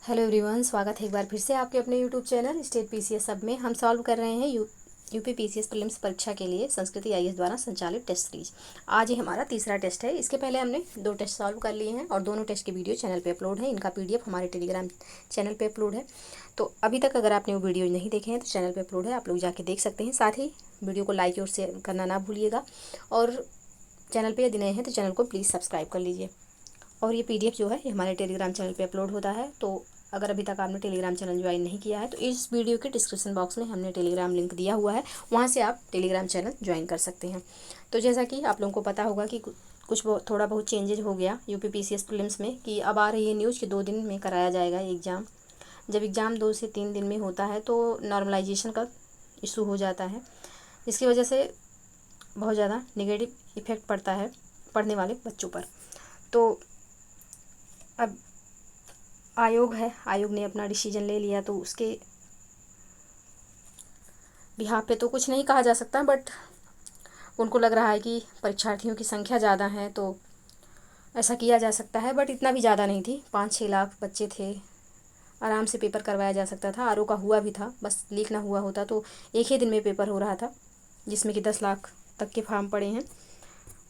Hello everyone, स्वागत है एक बार फिर से आपके अपने यूट्यूब चैनल स्टेट पीसीएस सब में। हम सॉल्व कर रहे हैं यूपी पीसीएस प्रीलिम्स परीक्षा के लिए संस्कृति आईएएस द्वारा संचालित टेस्ट सीरीज। आज ही हमारा तीसरा टेस्ट है। इसके पहले हमने 2 टेस्ट सॉल्व कर लिए हैं और दोनों टेस्ट की वीडियो चैनल पे अपलोड है। इनका पीडीएफ हमारे टेलीग्राम चैनल पे अपलोड है। तो अभी तक अगर आपने वो वीडियो नहीं देखे हैं तो चैनल पर अपलोड है, आप लोग जाके देख सकते हैं। साथ ही वीडियो को लाइक और शेयर करना ना भूलिएगा और चैनल पर यदि नए हैं तो चैनल को प्लीज़ सब्सक्राइब कर लीजिए। और ये पीडीएफ जो है ये हमारे टेलीग्राम चैनल पे अपलोड होता है। तो अगर अभी तक आपने टेलीग्राम चैनल ज्वाइन नहीं किया है तो इस वीडियो के डिस्क्रिप्शन बॉक्स में हमने टेलीग्राम लिंक दिया हुआ है, वहाँ से आप टेलीग्राम चैनल ज्वाइन कर सकते हैं। तो जैसा कि आप लोगों को पता होगा कि कुछ थोड़ा बहुत चेंजेज हो गया यूपी पीसीएस प्रीलिम्स में, कि अब आ रही है न्यूज़ कि 2 दिन में कराया जाएगा एग्ज़ाम। जब एग्ज़ाम 2 से 3 दिन में होता है तो नॉर्मलाइजेशन का इशू हो जाता है। इसकी वजह से बहुत ज़्यादा नेगेटिव इफ़ेक्ट पड़ता है पढ़ने वाले बच्चों पर। तो अब आयोग ने अपना डिसीजन ले लिया, तो उसके बिहाफ पे तो कुछ नहीं कहा जा सकता, बट उनको लग रहा है कि परीक्षार्थियों की संख्या ज़्यादा है तो ऐसा किया जा सकता है। बट इतना भी ज़्यादा नहीं थी, 5-6 लाख बच्चे थे, आराम से पेपर करवाया जा सकता था। आरओ का हुआ भी था, बस लीक ना हुआ होता तो एक ही दिन में पेपर हो रहा था, जिसमें कि 10 लाख तक के फॉर्म पड़े हैं।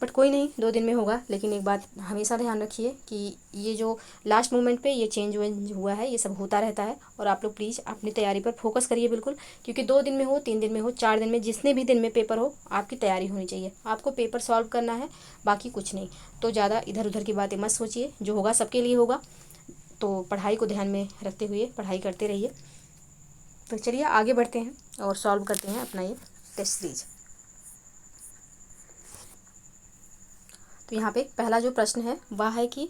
बट कोई नहीं, 2 दिन में होगा। लेकिन एक बात हमेशा ध्यान रखिए कि ये जो लास्ट मोमेंट पे ये चेंज हुआ है, ये सब होता रहता है। और आप लोग प्लीज़ अपनी तैयारी पर फोकस करिए बिल्कुल, क्योंकि 2 दिन में हो, 3 दिन में हो, 4 दिन में, जितने भी दिन में पेपर हो, आपकी तैयारी होनी चाहिए। आपको पेपर सॉल्व करना है, बाकी कुछ नहीं। तो ज़्यादा इधर उधर की बातें मत सोचिए, जो होगा सबके लिए होगा। तो पढ़ाई को ध्यान में रखते हुए पढ़ाई करते रहिए। तो चलिए आगे बढ़ते हैं और सॉल्व करते हैं अपना ये टेस्ट सीरीज। तो यहाँ पे पहला जो प्रश्न है वह है कि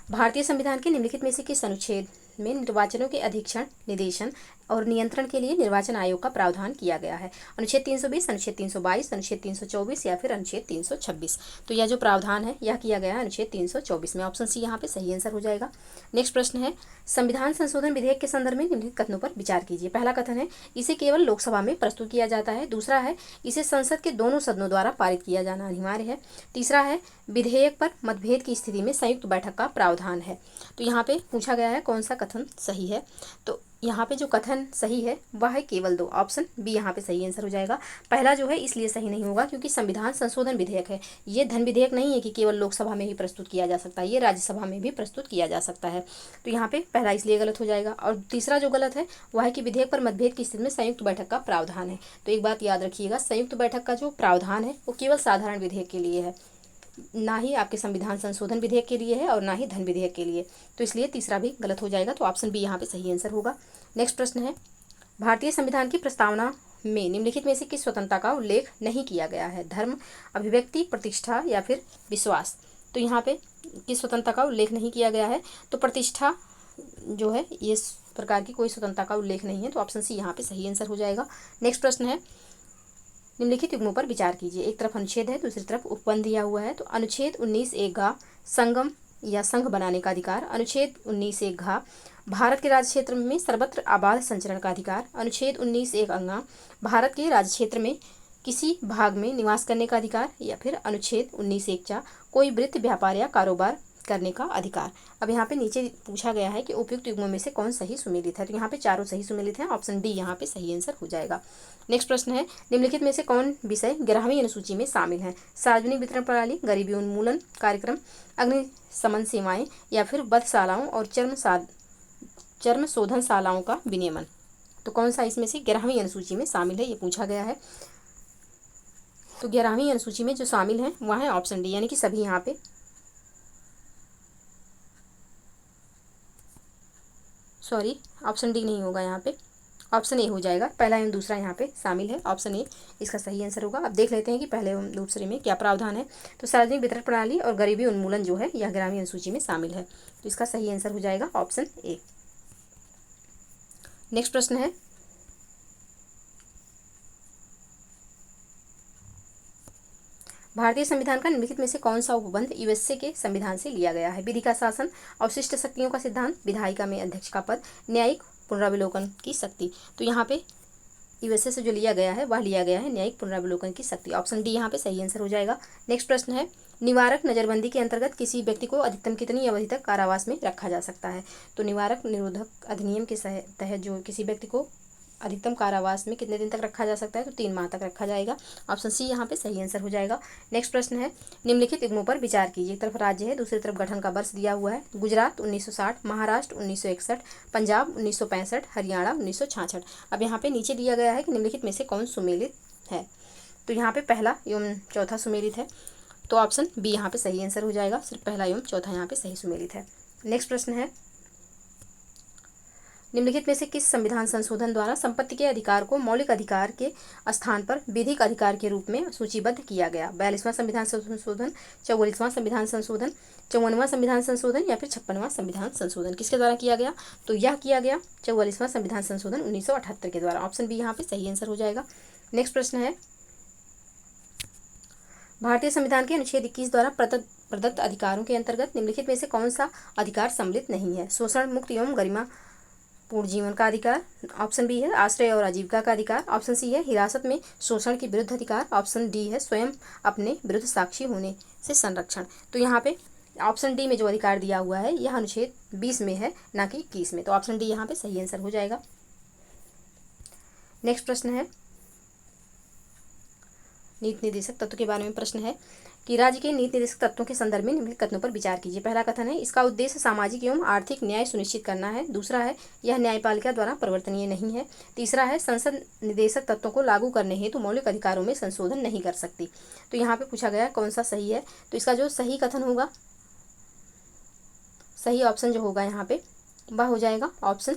भारतीय संविधान के निम्नलिखित में से किस अनुच्छेद में निर्वाचनों के अधीक्षण, निदेशन और नियंत्रण के लिए निर्वाचन आयोग का प्रावधान किया गया है? अनुच्छेद 320, अनुच्छेद 322, अनुच्छेद 324 या फिर अनुच्छेद 326। तो यह जो प्रावधान है यह किया गया है अनुच्छेद 324 में। ऑप्शन सी यहाँ पे सही आंसर हो जाएगा। नेक्स्ट प्रश्न है, संविधान संशोधन विधेयक के संदर्भ में निम्नलिखित कथनों पर विचार कीजिए। पहला कथन है, इसे केवल लोकसभा में प्रस्तुत किया जाता है। दूसरा है, इसे संसद के दोनों सदनों द्वारा पारित किया जाना अनिवार्य है। तीसरा है, विधेयक पर मतभेद की स्थिति में संयुक्त बैठक का प्रावधान है। तो यहाँ पे पूछा गया है कौन सा कथन सही है। तो यहाँ पे जो कथन सही है वह है केवल 2, ऑप्शन बी यहाँ पे सही आंसर हो जाएगा। पहला जो है इसलिए सही नहीं होगा क्योंकि संविधान संशोधन विधेयक है, ये धन विधेयक नहीं है कि केवल लोकसभा में ही प्रस्तुत किया जा सकता है, ये राज्यसभा में भी प्रस्तुत किया जा सकता है। तो यहाँ पे पहला इसलिए गलत हो जाएगा। और तीसरा जो गलत है वह है कि विधेयक पर मतभेद की स्थिति में संयुक्त बैठक का प्रावधान है। तो एक बात याद रखिएगा, संयुक्त बैठक का जो प्रावधान है वो केवल साधारण विधेयक के लिए है, ना ही आपके संविधान संशोधन विधेयक के लिए है और ना ही धन विधेयक के लिए। तो इसलिए तीसरा भी गलत हो जाएगा। तो ऑप्शन बी यहाँ पे सही आंसर होगा। नेक्स्ट प्रश्न है, भारतीय संविधान की प्रस्तावना में निम्नलिखित में से किस स्वतंत्रता का उल्लेख नहीं किया गया है? धर्म, अभिव्यक्ति, प्रतिष्ठा या फिर विश्वास। तो यहाँ पे किस स्वतंत्रता का उल्लेख नहीं किया गया है? तो प्रतिष्ठा जो है ये इस प्रकार की कोई स्वतंत्रता का उल्लेख नहीं है। तो ऑप्शन सी यहाँ पे सही आंसर हो जाएगा। नेक्स्ट प्रश्न है, निम्नलिखित युग्मों पर विचार कीजिए। एक तरफ अनुच्छेद है, दूसरी तरफ उपबंध दिया हुआ है। तो अनुच्छेद 19(1) संगम या संघ बनाने का अधिकार। अनुच्छेद 19(1) भारत के राज्य क्षेत्र में सर्वत्र आबाद संचरण का अधिकार। अनुच्छेद 19(1) भारत के राज्य क्षेत्र में किसी भाग में निवास करने का अधिकार। या फिर अनुच्छेद 19(1) कोई वृत्त, व्यापार या कारोबार करने का अधिकार। अब यहाँ पे नीचे पूछा गया है कि उपयुक्त युग्मों में से कौन सही सुमेलित है। तो यहाँ पे चारों सही सुमेलित हैं, ऑप्शन डी यहाँ पे सही आंसर हो जाएगा। नेक्स्ट प्रश्न है, निम्नलिखित में से कौन विषय 11वीं अनुसूची में शामिल है? सार्वजनिक वितरण प्रणाली, गरीबी उन्मूलन कार्यक्रम, अग्निशमन सेवाएं या फिर वधशालाओं और चर्म शोधनशालाओं का विनियमन। तो कौन सा इसमें से 11वीं अनुसूची में शामिल है, ये पूछा गया है। तो 11वीं अनुसूची में जो शामिल है वह है ऑप्शन डी, यानी कि सभी यहाँ पे, सॉरी ऑप्शन डी नहीं होगा, यहाँ पे ऑप्शन ए हो जाएगा। पहला एवं दूसरा यहाँ पे शामिल है, ऑप्शन ए इसका सही आंसर होगा। अब देख लेते हैं कि पहले एवं दूसरे में क्या प्रावधान है। तो सार्वजनिक वितरण प्रणाली और गरीबी उन्मूलन जो है यह 11वीं अनुसूची में शामिल है। तो इसका सही आंसर हो जाएगा ऑप्शन ए। नेक्स्ट प्रश्न है, भारतीय संविधान का निम्नलिखित में से कौन सा उपबंध यूएसए के संविधान से लिया गया है? विधि का शासन, अवशिष्ट शक्तियों का सिद्धांत, विधायिका में अध्यक्ष का पद, न्यायिक पुनरावलोकन की शक्ति। तो यहाँ पे यूएसए से जो लिया गया है वह लिया गया है न्यायिक पुनरावलोकन की शक्ति। ऑप्शन डी यहाँ पे सही आंसर हो जाएगा। नेक्स्ट प्रश्न है, निवारक नज़रबंदी के अंतर्गत किसी व्यक्ति को अधिकतम कितनी अवधि तक कारावास में रखा जा सकता है? तो निवारक निरोधक अधिनियम के तहत जो किसी व्यक्ति को अधिकतम कारावास में कितने दिन तक रखा जा सकता है? तो 3 माह तक रखा जाएगा। ऑप्शन सी यहाँ पे सही आंसर हो जाएगा। नेक्स्ट प्रश्न है, निम्नलिखित युग्मों पर विचार कीजिए। एक तरफ राज्य है, दूसरी तरफ गठन का वर्ष दिया हुआ है। गुजरात 1960, महाराष्ट्र 1961, पंजाब 1965, हरियाणा 1966। अब यहाँ पे नीचे दिया गया है कि निम्नलिखित में से कौन सुमेलित है? तो यहाँ पे पहला एवं चौथा सुमेलित है, तो ऑप्शन बी यहाँ पे सही आंसर हो जाएगा। सिर्फ पहला एवं चौथा यहाँ पे सही सुमेलित है। नेक्स्ट प्रश्न है, निम्नलिखित में से किस संविधान संशोधन द्वारा संपत्ति के अधिकार को मौलिक अधिकार के स्थान पर विधिक अधिकार के रूप में सूचीबद्ध किया गया? 42वां संविधान संशोधन, 44वां संविधान संशोधन, 54वां संविधान संशोधन या फिर 56वां संविधान संशोधन? किसके द्वारा किया गया? तो यह किया गया 44वां संविधान संशोधन 1978 के द्वारा। ऑप्शन बी यहाँ पे सही आंसर हो जाएगा। नेक्स्ट प्रश्न है, भारतीय संविधान के अनुच्छेद 21 द्वारा प्रदत्त अधिकारों के अंतर्गत निम्नलिखित में से कौन सा अधिकार सम्मिलित नहीं है? शोषण मुक्त एवं गरिमा पूर्ण जीवन का अधिकार। ऑप्शन बी है आश्रय और आजीविका का अधिकार। ऑप्शन सी है हिरासत में शोषण के विरुद्ध अधिकार। ऑप्शन डी है स्वयं अपने विरुद्ध साक्षी होने से संरक्षण। तो यहाँ पे ऑप्शन डी में जो अधिकार दिया हुआ है यह अनुच्छेद 20 में है, ना कि 21 में। तो ऑप्शन डी यहाँ पे सही आंसर हो जाएगा। नेक्स्ट प्रश्न है, नीति निर्देशक तत्व के बारे में प्रश्न है कि राज्य के नीति निर्देशक तत्वों के संदर्भ में निम्नलिखित कथनों पर विचार कीजिए। पहला कथन है, इसका उद्देश्य सामाजिक एवं आर्थिक न्याय सुनिश्चित करना है। दूसरा है, यह न्यायपालिका द्वारा परिवर्तनीय नहीं है। तीसरा है, संसद निर्देशक तत्वों को लागू करने हेतु मौलिक अधिकारों में संशोधन नहीं कर सकती। तो यहाँ पे पूछा गया कौन सा सही है, तो इसका जो सही कथन होगा, सही ऑप्शन जो होगा यहाँ पे वह हो जाएगा ऑप्शन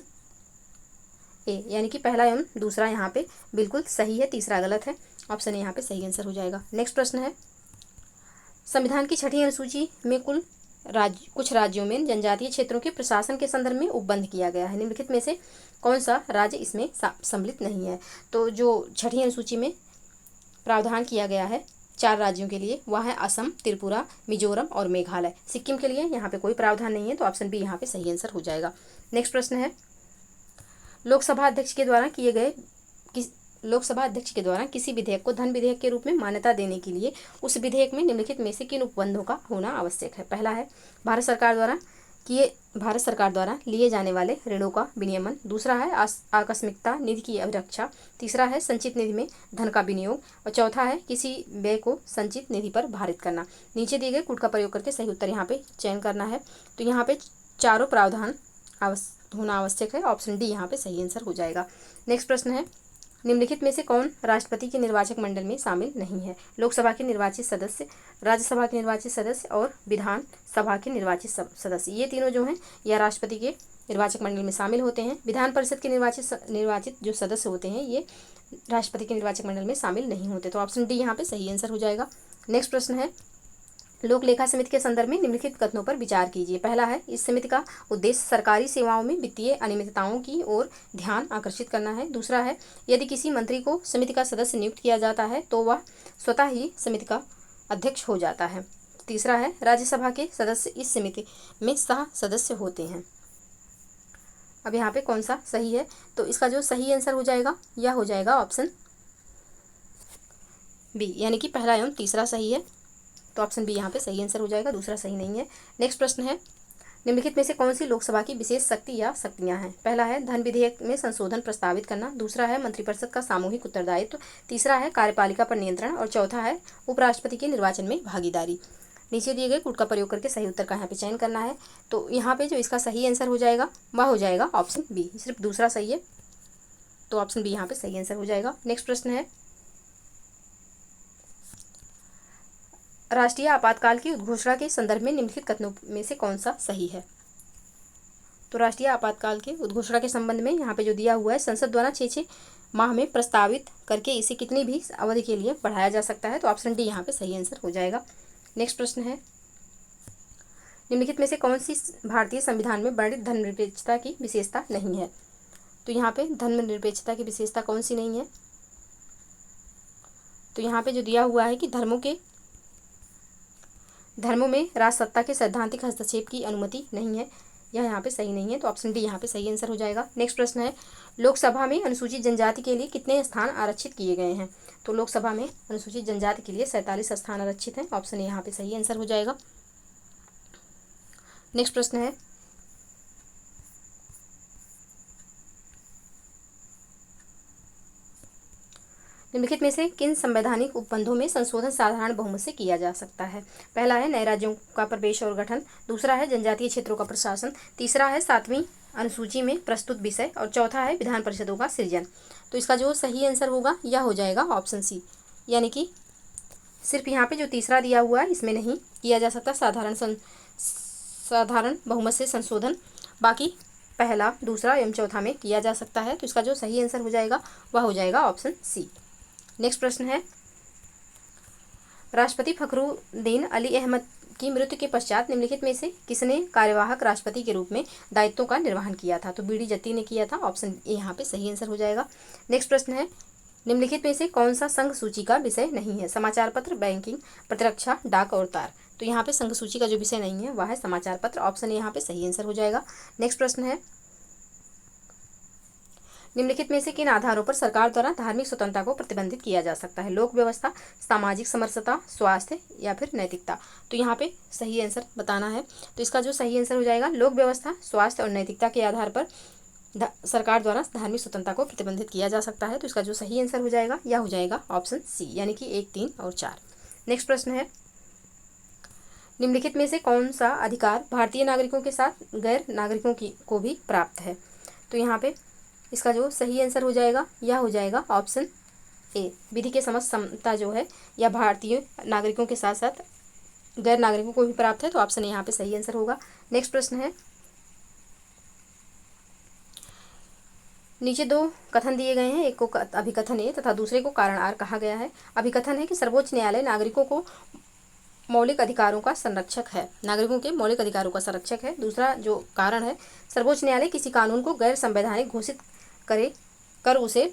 ए, यानी कि पहला एवं दूसरा यहाँ पे बिल्कुल सही है, तीसरा गलत है। ऑप्शन ए यहाँ पे सही आंसर हो जाएगा। नेक्स्ट प्रश्न है, संविधान की 6ठी अनुसूची में कुछ राज्यों में जनजातीय क्षेत्रों के प्रशासन के संदर्भ में उपबंध किया गया है। निम्नलिखित में से कौन सा राज्य इसमें सम्मिलित नहीं है? तो जो 6ठी अनुसूची में प्रावधान किया गया है 4 राज्यों के लिए, वह है असम, त्रिपुरा, मिजोरम और मेघालय। सिक्किम के लिए यहाँ पे कोई प्रावधान नहीं है, तो ऑप्शन बी यहाँ पे सही आंसर हो जाएगा। नेक्स्ट प्रश्न है, लोकसभा अध्यक्ष के द्वारा किसी विधेयक को धन विधेयक के रूप में मान्यता देने के लिए उस विधेयक में निम्नलिखित में से किन उपबंधों का होना आवश्यक है? पहला है, भारत सरकार द्वारा लिए जाने वाले ऋणों का विनियमन। दूसरा है, आकस्मिकता निधि की अभिरक्षा। तीसरा है, संचित निधि में धन का विनियोग। और चौथा है, किसी व्यय को संचित निधि पर भारित करना। नीचे दिए गए कूट का प्रयोग करके सही उत्तर यहाँ पे चयन करना है। तो यहाँ पे चारों प्रावधान होना आवश्यक है। ऑप्शन डी यहाँ पे सही आंसर हो जाएगा। नेक्स्ट प्रश्न है, निम्नलिखित में से कौन राष्ट्रपति के निर्वाचक मंडल में शामिल नहीं है? लोकसभा के निर्वाचित सदस्य, राज्यसभा के निर्वाचित सदस्य और विधान सभा के निर्वाचित सदस्य, ये तीनों जो हैं यह राष्ट्रपति के निर्वाचक मंडल में शामिल होते हैं। विधान परिषद के निर्वाचित जो सदस्य होते हैं ये राष्ट्रपति के निर्वाचक मंडल में शामिल नहीं होते। तो ऑप्शन डी यहाँ पे सही आंसर हो जाएगा। नेक्स्ट प्रश्न है, लोक लेखा समिति के संदर्भ में निम्नलिखित कथनों पर विचार कीजिए। पहला है, इस समिति का उद्देश्य सरकारी सेवाओं में वित्तीय अनियमितताओं की ओर ध्यान आकर्षित करना है। दूसरा है, यदि किसी मंत्री को समिति का सदस्य नियुक्त किया जाता है तो वह स्वतः ही समिति का अध्यक्ष हो जाता है। तीसरा है, राज्यसभा के सदस्य इस समिति में सह सदस्य होते हैं। अब यहाँ पे कौन सा सही है? तो इसका जो सही आंसर हो जाएगा यह हो जाएगा ऑप्शन बी, यानी कि पहला एवं तीसरा सही है। तो ऑप्शन बी यहाँ पे सही आंसर हो जाएगा, दूसरा सही नहीं है। नेक्स्ट प्रश्न है, निम्नलिखित में से कौन सी लोकसभा की विशेष शक्ति या शक्तियाँ हैं? पहला है, धन विधेयक में संशोधन प्रस्तावित करना। दूसरा है, मंत्रिपरिषद का सामूहिक उत्तरदायित्व। तीसरा है, कार्यपालिका पर नियंत्रण। और चौथा है, उपराष्ट्रपति के निर्वाचन में भागीदारी। नीचे दिए गए कूट का प्रयोग करके सही उत्तर का यहाँ पे चयन करना है। तो यहाँ पे जो इसका सही आंसर हो जाएगा वह हो जाएगा ऑप्शन बी, सिर्फ दूसरा सही है। तो ऑप्शन बी यहाँ पे सही आंसर हो जाएगा। नेक्स्ट प्रश्न है, राष्ट्रीय आपातकाल की उद्घोषणा के संदर्भ में निम्नलिखित कथनों में से कौन सा सही है? तो राष्ट्रीय आपातकाल के उद्घोषणा के संबंध में यहाँ पे जो दिया हुआ है, संसद द्वारा 6 माह में प्रस्तावित करके इसे कितनी भी अवधि के लिए बढ़ाया जा सकता है। तो ऑप्शन डी यहाँ पे सही आंसर हो जाएगा। नेक्स्ट प्रश्न है, निम्नलिखित में से कौन सी भारतीय संविधान में वर्णित धर्मनिरपेक्षता की विशेषता नहीं है? तो यहाँ पे धर्मनिरपेक्षता की विशेषता कौन सी नहीं है? तो यहाँ पे जो दिया हुआ है कि धर्मों में राजसत्ता के सैद्धांतिक हस्तक्षेप की अनुमति नहीं है। यह यहाँ पे सही नहीं है, तो ऑप्शन डी यहाँ पे सही आंसर हो जाएगा। नेक्स्ट प्रश्न है, लोकसभा में अनुसूचित जनजाति के लिए कितने स्थान आरक्षित किए गए हैं? तो लोकसभा में अनुसूचित जनजाति के लिए 47 स्थान आरक्षित हैं, ऑप्शन ए यहाँ पे सही आंसर हो जाएगा। नेक्स्ट प्रश्न है, निम्नलिखित में से किन संवैधानिक उपबंधों में संशोधन साधारण बहुमत से किया जा सकता है? पहला है नए राज्यों का प्रवेश और गठन, दूसरा है जनजातीय क्षेत्रों का प्रशासन, तीसरा है 7वीं अनुसूची में प्रस्तुत विषय, और चौथा है विधान परिषदों का सृजन। तो इसका जो सही आंसर होगा यह हो जाएगा ऑप्शन सी, यानी कि सिर्फ यहाँ पे जो तीसरा दिया हुआ है इसमें नहीं किया जा सकता साधारण बहुमत से संशोधन, बाकी पहला, दूसरा एवं चौथा में किया जा सकता है। तो इसका जो सही आंसर हो जाएगा वह हो जाएगा ऑप्शन सी। नेक्स्ट प्रश्न है, राष्ट्रपति फखरुद्दीन अली अहमद की मृत्यु के पश्चात निम्नलिखित में से किसने कार्यवाहक राष्ट्रपति के रूप में दायित्वों का निर्वहन किया था? तो बीडी जत्ती ने किया था, ऑप्शन ए यहाँ पे सही आंसर हो जाएगा। नेक्स्ट प्रश्न है, निम्नलिखित में से कौन सा संघ सूची का विषय नहीं है? समाचार पत्र, बैंकिंग, प्रतिरक्षा, डाक और तार। तो यहाँ पे संघ सूची का जो विषय नहीं है वह है समाचार पत्र, ऑप्शन ए यहाँ पे सही आंसर हो जाएगा। नेक्स्ट प्रश्न है, निम्नलिखित में से किन आधारों पर सरकार द्वारा धार्मिक स्वतंत्रता को प्रतिबंधित किया जा सकता है? लोक व्यवस्था, सामाजिक समरसता, स्वास्थ्य या फिर नैतिकता। तो यहाँ पे सही आंसर बताना है, तो इसका जो सही आंसर हो जाएगा लोक व्यवस्था, स्वास्थ्य और नैतिकता के आधार पर सरकार द्वारा धार्मिक स्वतंत्रता को प्रतिबंधित किया जा सकता है। तो इसका जो सही आंसर हो जाएगा यह हो जाएगा ऑप्शन सी, यानी कि 1, 3 और 4। नेक्स्ट प्रश्न है, निम्नलिखित में से कौन सा अधिकार भारतीय नागरिकों के साथ गैर नागरिकों को भी प्राप्त है? तो यहाँ पे इसका जो सही आंसर हो जाएगा यह हो जाएगा ऑप्शन ए, विधि के समक्ष समता जो है यह भारतीय नागरिकों के साथ साथ गैर नागरिकों को भी प्राप्त है, तो ऑप्शन ए यहाँ पे सही आंसर होगा। नेक्स्ट प्रश्न है, नीचे 2 कथन दिए गए हैं, एक को अभिकथन ए तथा दूसरे को कारण आर कहा गया है। अभिकथन है कि सर्वोच्च न्यायालय नागरिकों को मौलिक अधिकारों का संरक्षक है, नागरिकों के मौलिक अधिकारों का संरक्षक है। दूसरा जो कारण है, सर्वोच्च न्यायालय किसी कानून को गैर संवैधानिक घोषित कर उसे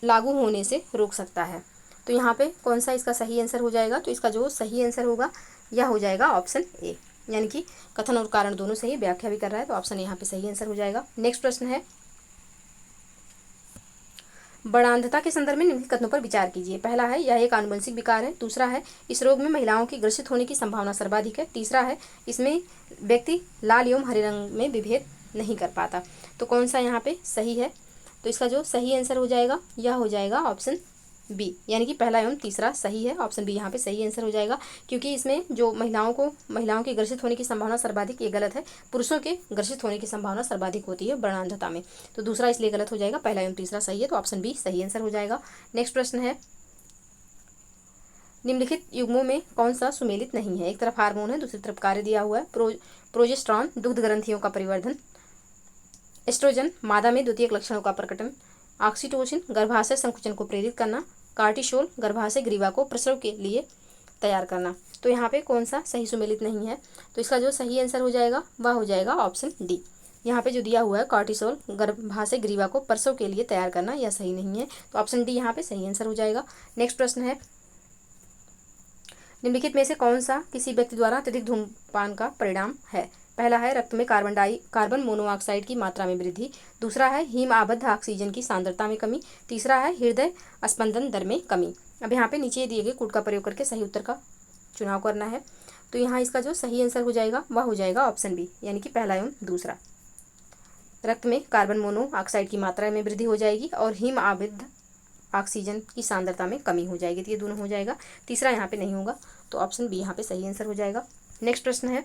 लागू होने से रोक सकता है। तो यहाँ पे कौन सा इसका सही आंसर हो जाएगा? तो इसका जो सही आंसर होगा यह हो जाएगा ऑप्शन ए, यानी कि कथन और कारण दोनों सही, व्याख्या भी कर रहा है, तो ऑप्शन यहाँ पे सही आंसर हो जाएगा। नेक्स्ट प्रश्न है, वर्णांधता के संदर्भ में निम्नलिखित कथनों पर विचार कीजिए। पहला है यह एक आनुवंशिक विकार है, दूसरा है इस रोग में महिलाओं की ग्रसित होने की संभावना सर्वाधिक है, तीसरा है इसमें व्यक्ति लाल एवं हरे रंग में विभेद नहीं कर पाता। तो कौन सा यहाँ पे सही है? तो इसका जो सही आंसर हो जाएगा यह हो जाएगा ऑप्शन बी, यानी कि पहला एवं तीसरा सही है, ऑप्शन बी यहाँ पे सही आंसर हो जाएगा। क्योंकि इसमें जो महिलाओं के ग्रसित होने की संभावना सर्वाधिक, ये गलत है, पुरुषों के ग्रसित होने की संभावना सर्वाधिक होती है वर्णांधता में, तो दूसरा इसलिए गलत हो जाएगा, पहला एवं तीसरा सही है, तो ऑप्शन बी सही आंसर हो जाएगा। नेक्स्ट प्रश्न है, निम्नलिखित युग्मों में कौन सा सुमेलित नहीं है? एक तरफ हार्मोन है, दूसरी तरफ कार्य दिया हुआ है। प्रोजेस्टेरॉन दुग्ध ग्रंथियों का परिवर्धन, एस्ट्रोजन मादा में द्वितीयक लक्षणों का प्रकटन, ऑक्सीटोसिन गर्भाशय संकुचन को प्रेरित करना, कार्टिसोल गर्भाशय ग्रीवा को प्रसव के लिए तैयार करना। तो यहाँ पे कौन सा सही सुमेलित नहीं है? तो इसका जो सही आंसर हो जाएगा वह हो जाएगा ऑप्शन डी। यहाँ पे जो दिया हुआ है कार्टिसोल गर्भाशय ग्रीवा को प्रसव के लिए तैयार करना, यह सही नहीं है, तो ऑप्शन डी यहाँ पे सही आंसर हो जाएगा। नेक्स्ट प्रश्न है, निम्नलिखित में से कौन सा किसी व्यक्ति द्वारा अत्यधिक धूम्रपान का परिणाम है? पहला है रक्त में कार्बन मोनोऑक्साइड की मात्रा में वृद्धि, दूसरा है हिम आबद्ध ऑक्सीजन की सांद्रता में कमी, तीसरा है हृदय स्पंदन दर में कमी। अब यहाँ पे नीचे दिए गए कूट का प्रयोग करके सही उत्तर का चुनाव करना है। तो यहाँ इसका जो सही आंसर हो जाएगा वह हो जाएगा ऑप्शन बी, यानी कि पहला एवं दूसरा। रक्त में कार्बन मोनोऑक्साइड की मात्रा में वृद्धि हो जाएगी और हिम आबद्ध ऑक्सीजन की सांद्रता में कमी हो जाएगी, तो ये दोनों हो जाएगा, तीसरा यहाँ पे नहीं होगा, तो ऑप्शन बी यहाँ पे सही आंसर हो जाएगा। नेक्स्ट प्रश्न है,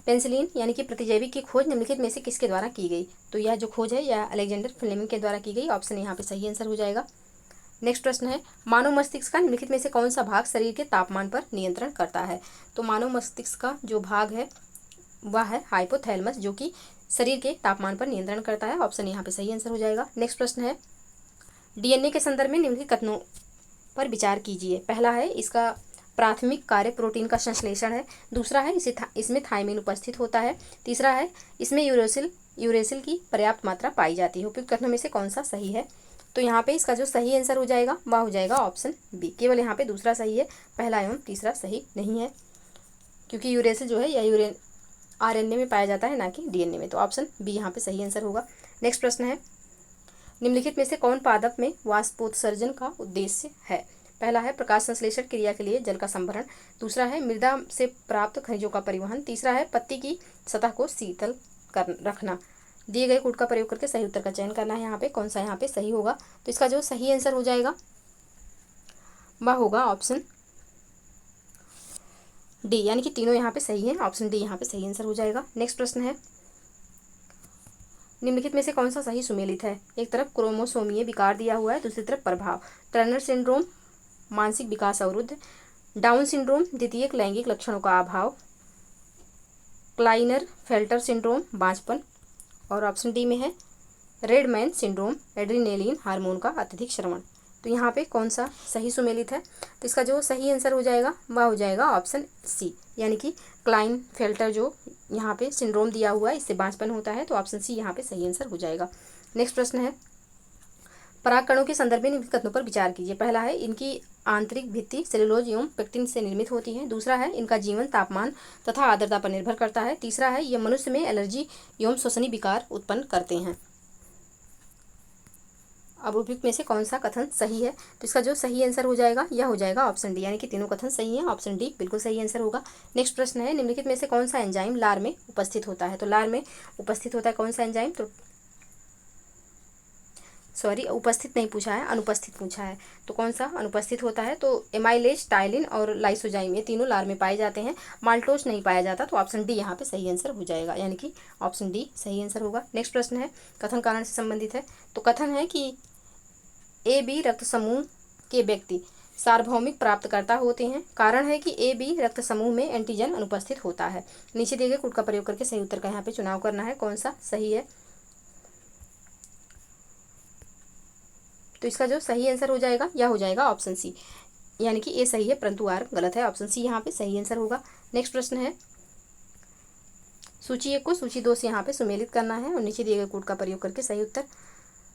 पेनिसिलिन यानी कि प्रतिजैविक की खोज निम्नलिखित में से किसके द्वारा की गई? तो यह जो खोज है यह अलेक्जेंडर फ्लेमिंग के द्वारा की गई, ऑप्शन यहाँ पे सही आंसर हो जाएगा। नेक्स्ट प्रश्न है, मानव मस्तिष्क का निम्नलिखित में से कौन सा भाग शरीर के तापमान पर नियंत्रण करता है? तो मानव मस्तिष्क का जो भाग है वह है हाइपोथैलेमस, जो कि शरीर के तापमान पर नियंत्रण करता है, ऑप्शन यहाँ पे सही आंसर हो जाएगा। नेक्स्ट प्रश्न है, डीएनए के संदर्भ में निम्नलिखित कथनों पर विचार कीजिए। पहला है इसका प्राथमिक कार्य प्रोटीन का संश्लेषण है, दूसरा है इसमें थायमिन उपस्थित होता है, तीसरा है इसमें यूरेसिल की पर्याप्त मात्रा पाई जाती है। उपयुक्त कथनों में से कौन सा सही है? तो यहाँ पे इसका जो सही आंसर हो जाएगा वह हो जाएगा ऑप्शन बी। केवल यहाँ पे दूसरा सही है, पहला एवं तीसरा सही नहीं है, क्योंकि यूरेसिल जो है यह आरएनए में पाया जाता है, ना कि डीएनए में। तो ऑप्शन बी यहाँ पे सही आंसर होगा। नेक्स्ट प्रश्न है, निम्नलिखित में से कौन पादप में वाष्पोत्सर्जन का उद्देश्य है? पहला है प्रकाश संश्लेषण क्रिया के लिए जल का संभरण, दूसरा है मृदा से प्राप्त खनिजों का परिवहन, तीसरा है पत्ती की सतह को शीतल कर रखना। दिए गए कोड का प्रयोग करके सही उत्तर का चयन करना है। यहाँ पे कौन सा यहाँ पे सही होगा? तो इसका जो सही आंसर हो जाएगा वह होगा ऑप्शन डी, यानी कि तीनों यहाँ पे सही है। ऑप्शन डी यहाँ पे सही आंसर हो जाएगा। नेक्स्ट प्रश्न है, निम्नलिखित में से कौन सा सही सुमेलित है? एक तरफ क्रोमोसोमीय विकार दिया हुआ है, दूसरी तरफ प्रभाव। टर्नर सिंड्रोम मानसिक विकास अवरुद्ध, डाउन सिंड्रोम द्वितीयक लैंगिक लक्षणों का अभाव, क्लाइनर फेल्टर सिंड्रोम बांझपन, और ऑप्शन डी में है रेडमैन सिंड्रोम एड्रीनेलिन हार्मोन का अत्यधिक श्रवण। तो यहाँ पे कौन सा सही सुमेलित है? तो इसका जो सही आंसर हो जाएगा वह हो जाएगा ऑप्शन सी, यानी कि क्लाइन फेल्टर जो यहाँ पे सिंड्रोम दिया हुआ है इससे बांझपन होता है। तो ऑप्शन सी यहाँ पे सही आंसर हो जाएगा। नेक्स्ट प्रश्न है, परागकणों के संदर्भ में निम्नलिखित कथनों पर विचार कीजिए। पहला है इनकी आंतरिक भित्ति सेलुलोज एवं पेक्टिन से निर्मित होती है, दूसरा है इनका जीवन तापमान तथा आर्द्रता पर निर्भर करता है, तीसरा है यह मनुष्य में एलर्जी एवं श्वसनी विकार उत्पन्न करते हैं। अब उपयुक्त में से कौन सा कथन सही है? तो इसका जो सही आंसर हो जाएगा यह हो जाएगा ऑप्शन डी, यानी कि तीनों कथन सही हैं। ऑप्शन डी बिल्कुल सही आंसर होगा। नेक्स्ट प्रश्न है, निम्नलिखित में से कौन सा एंजाइम लार में उपस्थित होता है? तो लार में उपस्थित होता है कौन सा एंजाइम? तो सॉरी, उपस्थित नहीं पूछा है, अनुपस्थित पूछा है। तो कौन सा अनुपस्थित होता है? तो एमाइलेज, टाइलिन और लाइसोजाइम ये तीनों लार में पाए जाते हैं, माल्टोस नहीं पाया जाता। तो ऑप्शन डी यहाँ पे सही आंसर हो जाएगा, यानी कि ऑप्शन डी सही आंसर होगा। नेक्स्ट प्रश्न है, कथन कारण से संबंधित है। तो कथन है कि ए बी रक्त समूह के व्यक्ति सार्वभौमिक प्राप्तकर्ता होते हैं। कारण है कि ए बी रक्त समूह में एंटीजन अनुपस्थित होता है। नीचे दिए गए कोड का प्रयोग करके सही उत्तर का यहाँ पे चुनाव करना है, कौन सा सही है। तो इसका जो सही आंसर हो जाएगा यह हो जाएगा ऑप्शन सी, यानी कि ए सही है परंतु आर गलत है। ऑप्शन सी यहाँ पे सही आंसर होगा। नेक्स्ट प्रश्न है, सूची 1 को सूची 2 से यहाँ पे सुमेलित करना है और नीचे दिए गए कोड का प्रयोग करके सही उत्तर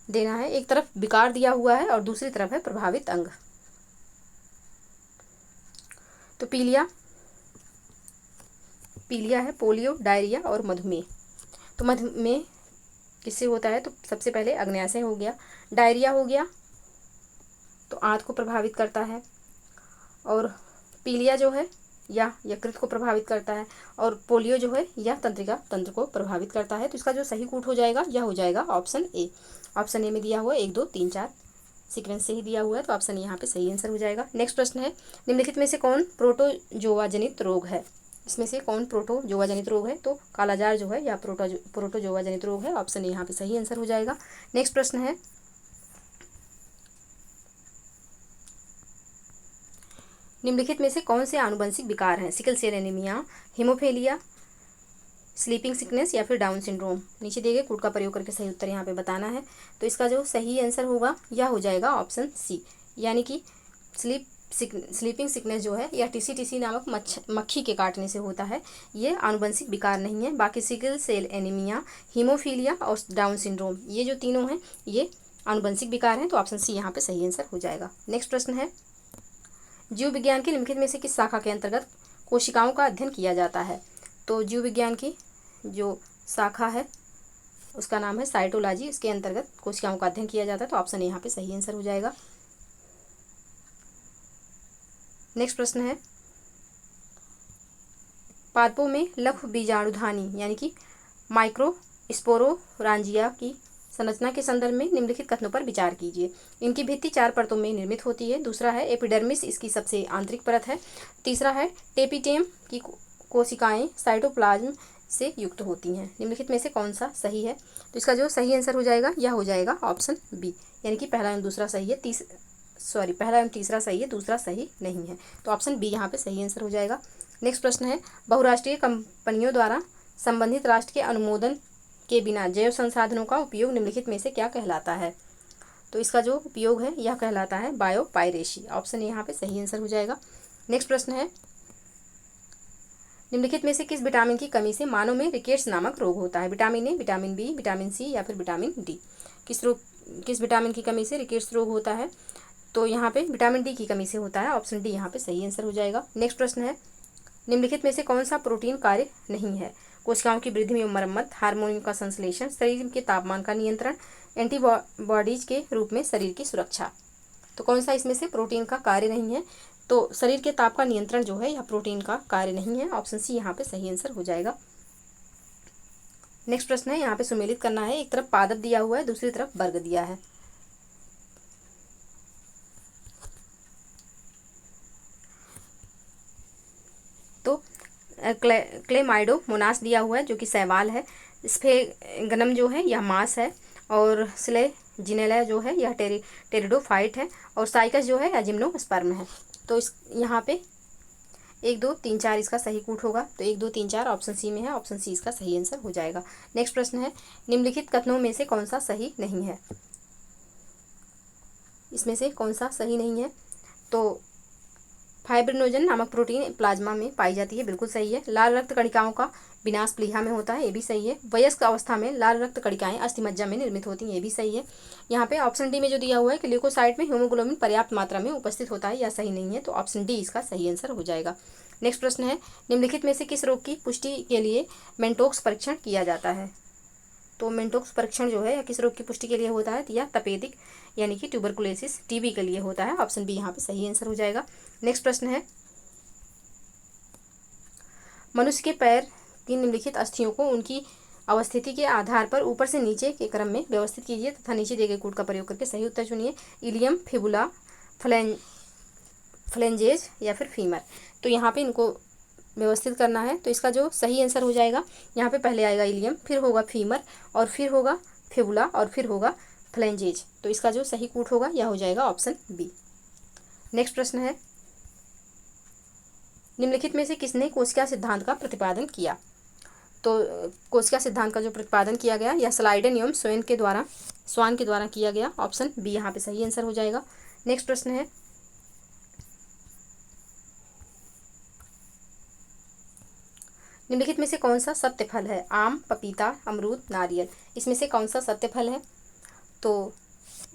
देना है। एक तरफ विकार दिया हुआ है और दूसरी तरफ है प्रभावित अंग। तो पीलिया है, पोलियो, डायरिया और मधुमेह। तो मधुमेह किससे होता है? तो सबसे पहले अग्न्याशय हो गया, डायरिया हो गया तो आंत को प्रभावित करता है, और पीलिया जो है या यकृत को प्रभावित करता है, और पोलियो जो है यह तंत्रिका तंत्र को प्रभावित करता है। तो इसका जो सही कोड हो जाएगा यह हो जाएगा ऑप्शन ए। ऑप्शन ए में दिया हुआ है 1 2 3 4 सीक्वेंस से ही दिया हुआ है, तो ऑप्शन यहाँ पे सही आंसर हो जाएगा। नेक्स्ट प्रश्न है, निम्नलिखित में से कौन प्रोटोजोआ जनित रोग है? इसमें से कौन प्रोटोजोआ जनित रोग है? तो कालाजार जो है या प्रोटोजोआ जनित रोग है। ऑप्शन ए यहाँ पे सही आंसर हो जाएगा। नेक्स्ट प्रश्न है, निम्नलिखित में से कौन से आनुवंशिक विकार हैं? Sickle cell anaemia, haemophilia, sleeping sickness या फिर डाउन सिंड्रोम। नीचे दिए गए कोड का प्रयोग करके सही उत्तर यहाँ पे बताना है। तो इसका जो सही आंसर होगा यह हो जाएगा ऑप्शन सी, यानी कि स्लीपिंग सिकनेस जो है यह टीसी नामक मक्खी के काटने से होता है। ये आनुवंशिक विकार नहीं है। बाकी सिकल सेल एनीमिया, हीमोफीलिया और डाउन सिंड्रोम ये जो तीनों हैं ये आनुवंशिक विकार हैं। तो ऑप्शन सी यहाँ पे सही आंसर हो जाएगा। नेक्स्ट प्रश्न है, जीव विज्ञान की निम्नलिखित में से किस शाखा के अंतर्गत कोशिकाओं का अध्ययन किया जाता है? तो जीव विज्ञान की जो शाखा है उसका नाम है साइटोलॉजी, इसके अंतर्गत कोशिकाओं का अध्ययन किया जाता है। तो ऑप्शन यहाँ पे सही आंसर हो जाएगा। नेक्स्ट प्रश्न है, पादपों में लघु बीजाणुधानी यानी कि माइक्रोस्पोरोरांजिया की संरचना के संदर्भ में निम्नलिखित कथनों पर विचार कीजिए। इनकी भित्ति 4 परतों में निर्मित होती है, दूसरा है एपिडर्मिस इसकी सबसे आंतरिक परत है, तीसरा है टेपिटेम की कोशिकाएं साइटोप्लाज्म से युक्त होती हैं। निम्नलिखित में से कौन सा सही है? तो इसका जो सही आंसर हो जाएगा यह हो जाएगा ऑप्शन बी, यानी कि पहला एवं दूसरा सही है, पहला एवं तीसरा सही है, दूसरा सही नहीं है। तो ऑप्शन बी यहाँ पे सही आंसर हो जाएगा। नेक्स्ट प्रश्न है, बहुराष्ट्रीय कंपनियों द्वारा संबंधित राष्ट्र के अनुमोदन के बिना जैव संसाधनों का उपयोग निम्नलिखित में से क्या कहलाता है? तो इसका जो उपयोग है यह कहलाता है बायोपायरेसी। ऑप्शन यहाँ पे सही आंसर हो जाएगा। नेक्स्ट प्रश्न है, निम्नलिखित में से किस विटामिन की कमी से मानव में रिकेट्स नामक रोग होता है? Vitamin A, vitamin B, vitamin C या फिर विटामिन डी। किस रोग किस विटामिन की कमी से रिकेट्स रोग होता है? तो यहाँ पे विटामिन डी की कमी से होता है। ऑप्शन डी यहाँ पे सही आंसर हो जाएगा। नेक्स्ट प्रश्न है, निम्नलिखित में से कौन सा प्रोटीन कार्य नहीं है? कोशिकाओं की वृद्धि में मरम्मत, हार्मोन का संश्लेषण, शरीर के तापमान का नियंत्रण, एंटीबॉडीज के रूप में शरीर की सुरक्षा। तो कौन सा इसमें से प्रोटीन का कार्य नहीं है? तो शरीर के ताप का नियंत्रण जो है यह प्रोटीन का कार्य नहीं है। ऑप्शन सी यहाँ पे सही आंसर हो जाएगा। नेक्स्ट प्रश्न है, यहाँ पे सुमेलित करना है। एक तरफ पादप दिया हुआ है, दूसरी तरफ वर्ग दिया है। तो क्लेमाइडोमोनास दिया हुआ है जो कि शैवाल है। स्फेगनम जो है यह मांस है, और स्लेजिनेला जो है यह टेरिडोफाइट है, और साइकस जो है यह जिम्नोस्पर्म है। तो इस यहाँ पे 1 2 3 4 इसका सही कूट होगा। तो 1 2 3 4 ऑप्शन सी में है। ऑप्शन सी इसका सही आंसर हो जाएगा। नेक्स्ट प्रश्न है, निम्नलिखित कथनों में से कौन सा सही नहीं है? इसमें से कौन सा सही नहीं है? तो फाइब्रिनोजन नामक प्रोटीन प्लाज्मा में पाई जाती है, बिल्कुल सही है। लाल रक्त कणिकाओं का विनाश प्लीहा में होता है, ये भी सही है। वयस्क अवस्था में लाल रक्त कणिकाएं अस्थिमज्जा में निर्मित होती हैं, ये भी सही है। यहाँ पे ऑप्शन डी में जो दिया हुआ है कि ल्यूकोसाइट में हीमोग्लोबिन पर्याप्त मात्रा में उपस्थित होता है, यह सही नहीं है। तो ऑप्शन डी इसका सही आंसर हो जाएगा। नेक्स्ट प्रश्न है, निम्नलिखित में से किस रोग की पुष्टि के लिए मेंटोक्स परीक्षण किया जाता है? तो मेंटोक्स परीक्षण जो है यह किस रोग की पुष्टि के लिए होता है? या तपेदिक यानी कि ट्यूबरकुलोसिस टीबी के लिए होता है। ऑप्शन बी यहाँ पे सही आंसर हो जाएगा। नेक्स्ट प्रश्न है, मनुष्य के पैर की निम्नलिखित अस्थियों को उनकी अवस्थिति के आधार पर ऊपर से नीचे के क्रम में व्यवस्थित कीजिए तथा नीचे दिए गए कोड का प्रयोग करके सही उत्तर चुनिए। इलियम, फिबुला, फ्लेंजेज या फिर फीमर। तो यहाँ पे इनको व्यवस्थित करना है। तो इसका जो सही आंसर हो जाएगा, यहाँ पे पहले आएगा इलियम, फिर होगा फीमर, और फिर होगा फिबुला, और फिर होगा फ्लेंजेज। तो इसका जो सही कूट होगा यह हो जाएगा ऑप्शन बी। नेक्स्ट प्रश्न है, निम्नलिखित में से किसने कोशिका सिद्धांत का प्रतिपादन किया? तो कोशिका सिद्धांत का जो प्रतिपादन किया गया यह स्लाइडन एवं स्वान के द्वारा किया गया। ऑप्शन बी यहाँ पे सही आंसर हो जाएगा। नेक्स्ट प्रश्न है, निम्नलिखित में से कौन सा सत्य फल है? आम, पपीता, अमरूद, नारियल। इसमें से कौन सा सत्य फल है? तो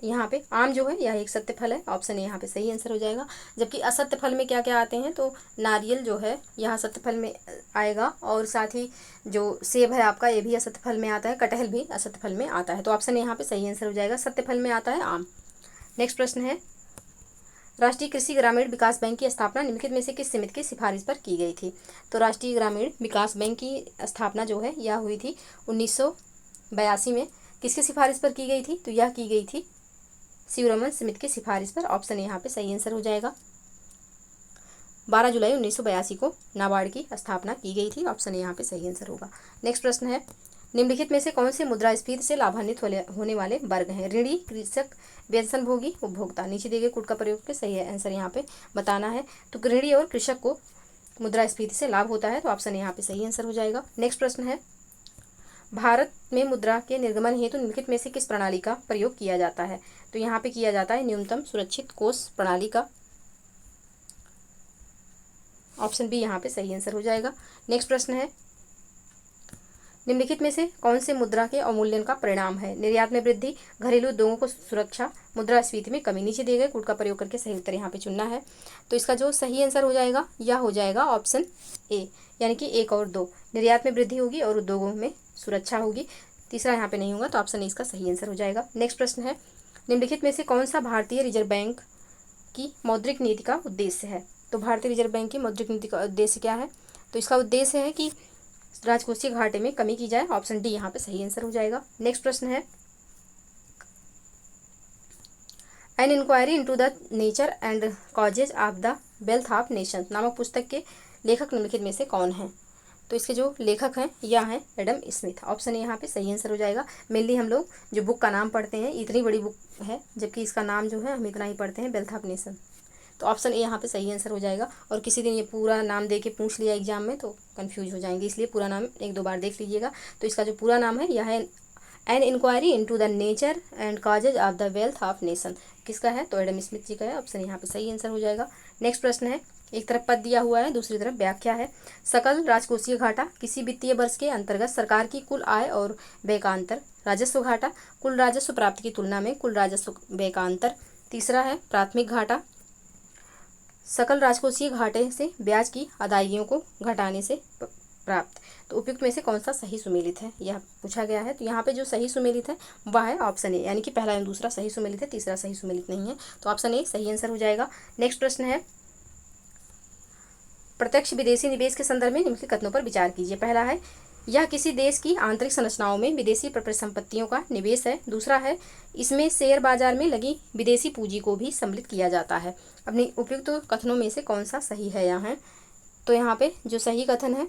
यहाँ पे आम जो है यह एक सत्य फल है। ऑप्शन ए यहाँ पे सही आंसर हो जाएगा। जबकि असत्य फल में क्या क्या आते हैं? तो नारियल जो है यह सत्य फल में आएगा, और साथ ही जो सेब है आपका ये भी असत्य फल में आता है, कटहल भी असत्य फल में आता है। तो ऑप्शन यहाँ पे सही आंसर हो जाएगा, सत्य फल में आता है आम। नेक्स्ट प्रश्न है, राष्ट्रीय कृषि ग्रामीण विकास बैंक की स्थापना निम्नलिखित में से किस समिति की सिफारिश पर की गई थी? तो राष्ट्रीय ग्रामीण विकास बैंक की स्थापना जो है यह हुई थी 1982 में। किसकी सिफारिश पर की गई थी? तो यह की गई थी शिवरमन स्मिथ की सिफारिश पर। ऑप्शन यहाँ पे सही आंसर हो जाएगा। 12 जुलाई 1982 को नाबार्ड की स्थापना की गई थी। ऑप्शन यहाँ पे सही आंसर होगा। नेक्स्ट प्रश्न है, निम्नलिखित में से कौन से मुद्रास्फीति से लाभान्वित होने वाले वर्ग हैं? ऋणी, कृषक, वेतनभोगी, उपभोक्ता। नीचे दिए गए कोड का प्रयोग करके सही आंसर यहाँ पे बताना है। तो ऋणी और कृषक को मुद्रास्फीति से लाभ होता है। तो ऑप्शन यहाँ पे सही आंसर हो जाएगा। नेक्स्ट प्रश्न है, भारत में मुद्रा के निर्गमन हेतु निम्नलिखित में से किस प्रणाली का प्रयोग किया जाता है? तो यहाँ पे किया जाता है न्यूनतम सुरक्षित कोष प्रणाली का। ऑप्शन बी यहाँ पे सही आंसर हो जाएगा। नेक्स्ट प्रश्न है, निम्नलिखित में से कौन से मुद्रा के अवमूल्यन का परिणाम है? निर्यात में वृद्धि, घरेलू उद्योगों को सुरक्षा, मुद्रास्फीति में कमी। नीचे दिए गए कोड का प्रयोग करके सही उत्तर यहाँ पे चुनना है। तो इसका जो सही आंसर हो जाएगा यह हो जाएगा ऑप्शन ए, यानी कि 1 और 2। निर्यात में वृद्धि होगी और उद्योगों में सुरक्षा होगी। तीसरा यहाँ पे नहीं होगा, तो ऑप्शन ए इसका सही आंसर हो जाएगा। नेक्स्ट प्रश्न है, निम्नलिखित में से कौन सा भारतीय रिजर्व बैंक की मौद्रिक नीति का उद्देश्य है? तो भारतीय रिजर्व बैंक की मौद्रिक नीति का उद्देश्य क्या है? तो इसका उद्देश्य है कि राजकोषीय घाटे में कमी की जाए। ऑप्शन डी यहाँ पे सही आंसर हो जाएगा। नेक्स्ट प्रश्न है, an inquiry into the nature and causes of the wealth of nations नामक पुस्तक के लेखक निम्नलिखित में से कौन है? तो इसके जो लेखक हैं यह हैं एडम स्मिथ। ऑप्शन यहाँ पे सही आंसर हो जाएगा। मेनली हम लोग जो बुक का नाम पढ़ते हैं इतनी बड़ी बुक है, जबकि इसका नाम जो है हम इतना ही पढ़ते हैं, वेल्थ ऑफ नेशन। तो ऑप्शन ए यहाँ पे सही आंसर हो जाएगा। और किसी दिन ये पूरा नाम दे के पूछ लिया एग्जाम में तो कंफ्यूज हो जाएंगे, इसलिए पूरा नाम 1-2 बार देख लीजिएगा। तो इसका जो पूरा नाम है यह है an inquiry into the nature and causes of the wealth of nation. किसका है? तो एडम स्मिथ जी का है। ऑप्शन यहाँ पे सही आंसर हो जाएगा। नेक्स्ट प्रश्न है, एक तरफ पद दिया हुआ है, दूसरी तरफ व्याख्या है। सकल राजकोषीय घाटा किसी वित्तीय वर्ष के अंतर्गत सरकार की कुल आय और व्यय का अंतर। राजस्व घाटा कुल राजस्व प्राप्ति की तुलना में कुल राजस्व व्यय का अंतर। तीसरा है प्राथमिक घाटा, सकल राजकोषीय घाटे से ब्याज की अदायगियों को घटाने से प्राप्त। तो उपयुक्त में से कौन सा सही सुमेलित है, यह पूछा गया है। तो यहाँ पे जो सही सुमेलित है वह है ऑप्शन ए, यानी कि पहला एवं दूसरा सही सुमेलित है, तीसरा सही सुमेलित नहीं है। तो ऑप्शन ए सही आंसर हो जाएगा। नेक्स्ट प्रश्न है, प्रत्यक्ष विदेशी निवेश के संदर्भ में निम्नलिखित कथनों पर विचार कीजिए। पहला है, यह किसी देश की आंतरिक संरचनाओं में विदेशी परिसंपत्तियों का निवेश है। दूसरा है, इसमें शेयर बाजार में लगी विदेशी पूंजी को भी सम्मिलित किया जाता है। अपनी उपयुक्त कथनों में से कौन सा सही है यहाँ? तो यहाँ पे जो सही कथन है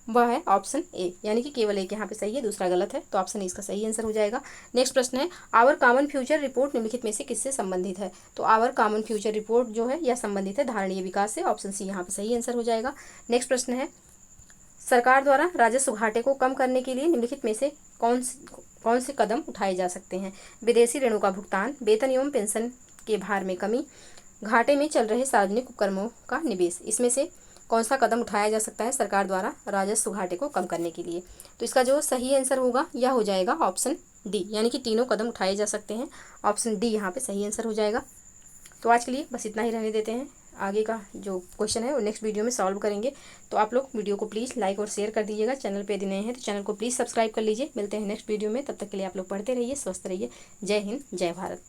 वह है ऑप्शन ए, यानी कि केवल एक यहाँ पे सही है, दूसरा गलत है। तो ऑप्शन ए इसका सही आंसर हो जाएगा। नेक्स्ट प्रश्न है, आवर कॉमन फ्यूचर रिपोर्ट निम्नलिखित में से किससे संबंधित है? तो आवर कॉमन फ्यूचर रिपोर्ट जो है यह संबंधित है धारणीय विकास से। ऑप्शन सी यहाँ पे सही आंसर हो जाएगा। नेक्स्ट प्रश्न है, सरकार द्वारा राजस्व घाटे को कम करने के लिए निम्नलिखित में से कौन से कदम उठाए जा सकते हैं? विदेशी ऋणों का भुगतान, वेतन एवं पेंशन के भार में कमी, घाटे में चल रहे सार्वजनिक उपक्रमों का निवेश। इसमें से कौन सा कदम उठाया जा सकता है सरकार द्वारा राजस्व घाटे को कम करने के लिए? तो इसका जो सही आंसर होगा यह हो जाएगा ऑप्शन डी, यानी कि तीनों कदम उठाए जा सकते हैं। ऑप्शन डी यहाँ पे सही आंसर हो जाएगा। तो आज के लिए बस इतना ही रहने देते हैं। आगे का जो क्वेश्चन है वो नेक्स्ट वीडियो में सॉल्व करेंगे। तो आप लोग वीडियो को प्लीज़ लाइक और शेयर कर दीजिएगा। चैनल पे यदि नए हैं तो चैनल को प्लीज़ सब्सक्राइब कर लीजिए। मिलते हैं नेक्स्ट वीडियो में, तब तक के लिए आप लोग पढ़ते रहिए, स्वस्थ रहिए। जय हिंद, जय भारत।